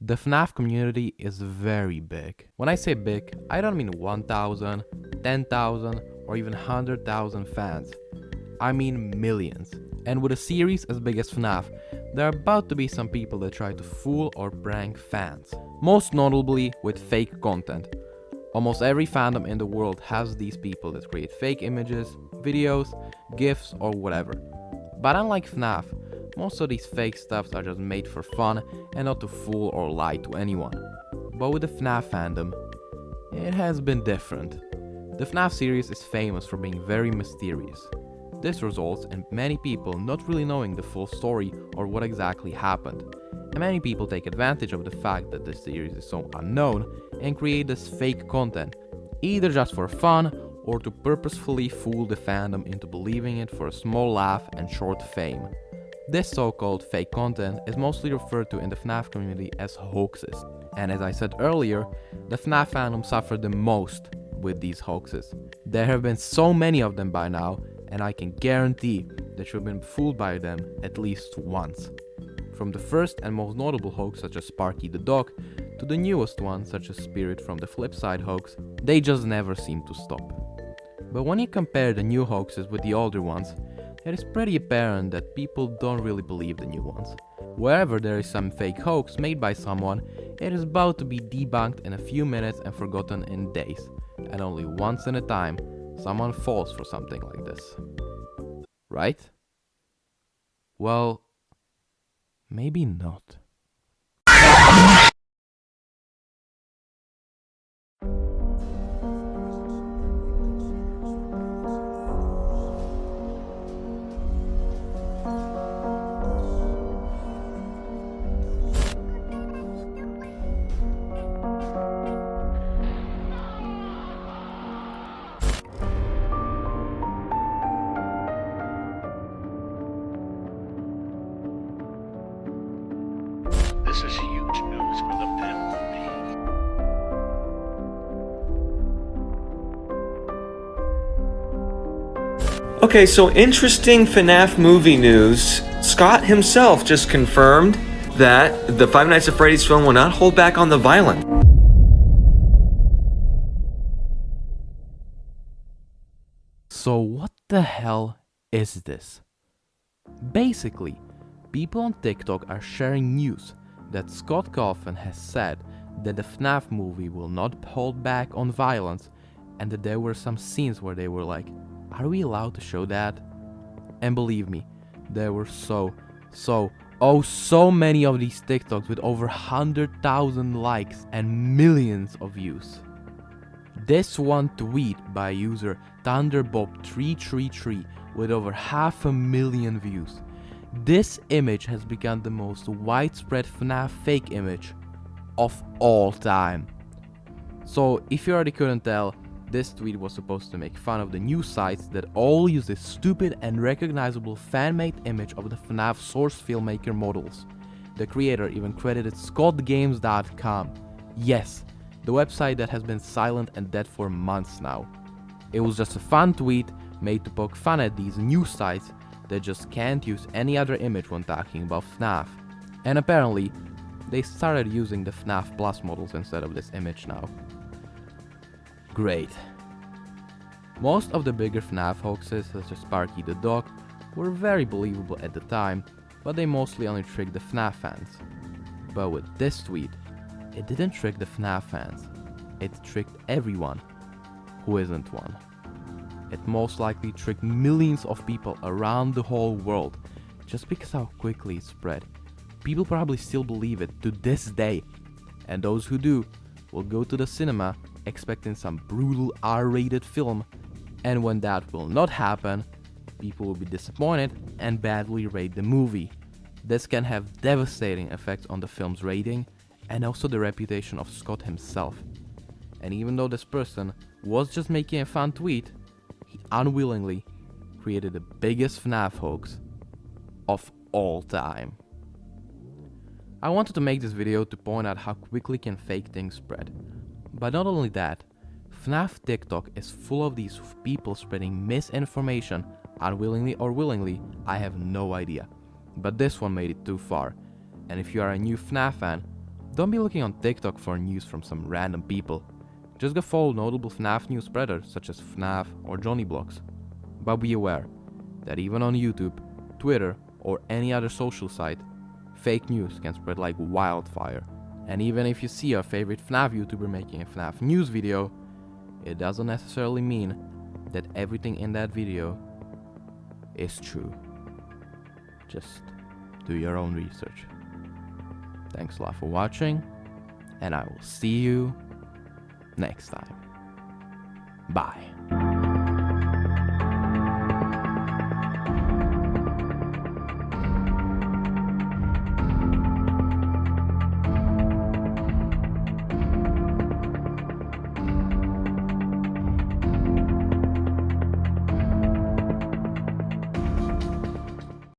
The FNAF community is very big. When I say big, I don't mean 1,000, 10,000, or even 100,000 fans. I mean millions. And with a series as big as FNAF, there are about to be some people that try to fool or prank fans. Most notably with fake content. Almost every fandom in the world has these people that create fake images, videos, GIFs, or whatever. But unlike FNAF, most of these fake stuffs are just made for fun and not to fool or lie to anyone. But with the FNAF fandom, it has been different. The FNAF series is famous for being very mysterious. This results in many people not really knowing the full story or what exactly happened. And many people take advantage of the fact that the series is so unknown and create this fake content, either just for fun or to purposefully fool the fandom into believing it for a small laugh and short fame. This so-called fake content is mostly referred to in the FNAF community as hoaxes. And as I said earlier, the FNAF fandom suffered the most with these hoaxes. There have been so many of them by now, and I can guarantee that you've been fooled by them at least once. From the first and most notable hoax such as Sparky the dog, to the newest ones such as Spirit from the Flipside hoax, they just never seem to stop. But when you compare the new hoaxes with the older ones, it is pretty apparent that people don't really believe the new ones. Wherever there is some fake hoax made by someone, it is about to be debunked in a few minutes and forgotten in days. And only once in a time, someone falls for something like this. Right? Well, maybe not. This is huge news for the family. Okay, so interesting FNAF movie news. Scott himself just confirmed that the Five Nights at Freddy's film will not hold back on the violence. So what the hell is this? Basically, people on TikTok are sharing news that Scott Cawthon has said that the FNAF movie will not hold back on violence, and that there were some scenes where they were like, are we allowed to show that? And believe me, there were so many of these TikToks with over 100,000 likes and millions of views. This one tweet by user Thunderbob333 with over 500,000 views. This image has become the most widespread FNAF fake image of all time. So if you already couldn't tell, this tweet was supposed to make fun of the news sites that all use this stupid and recognizable fan-made image of the FNAF source filmmaker models. The creator even credited scottgames.com. Yes, the website that has been silent and dead for months now. It was just a fun tweet made to poke fun at these news sites that just can't use any other image when talking about FNAF. And apparently, they started using the FNAF Plus models instead of this image now. Great. Most of the bigger FNAF hoaxes, such as Sparky the dog, were very believable at the time, but they mostly only tricked the FNAF fans. But with this tweet, it didn't trick the FNAF fans, it tricked everyone who isn't one. It most likely tricked millions of people around the whole world, just because how quickly it spread. People probably still believe it to this day, and those who do will go to the cinema expecting some brutal R-rated film, and when that will not happen, people will be disappointed and badly rate the movie. This can have devastating effects on the film's rating and also the reputation of Scott himself. And even though this person was just making a fun tweet, he unwillingly created the biggest FNAF hoax of all time. I wanted to make this video to point out how quickly can fake things spread. But not only that, FNAF TikTok is full of these people spreading misinformation, unwillingly or willingly, I have no idea. But this one made it too far, and if you are a new FNAF fan, Don't be looking on TikTok for news from some random people. Just go follow notable FNAF news spreaders such as FNAF or Johnny Blogs. But be aware that even on YouTube, Twitter, or any other social site, fake news can spread like wildfire. And even if you see your favorite FNAF YouTuber making a FNAF news video, it doesn't necessarily mean that everything in that video is true. Just do your own research. Thanks a lot for watching, and I will see you next time. Bye.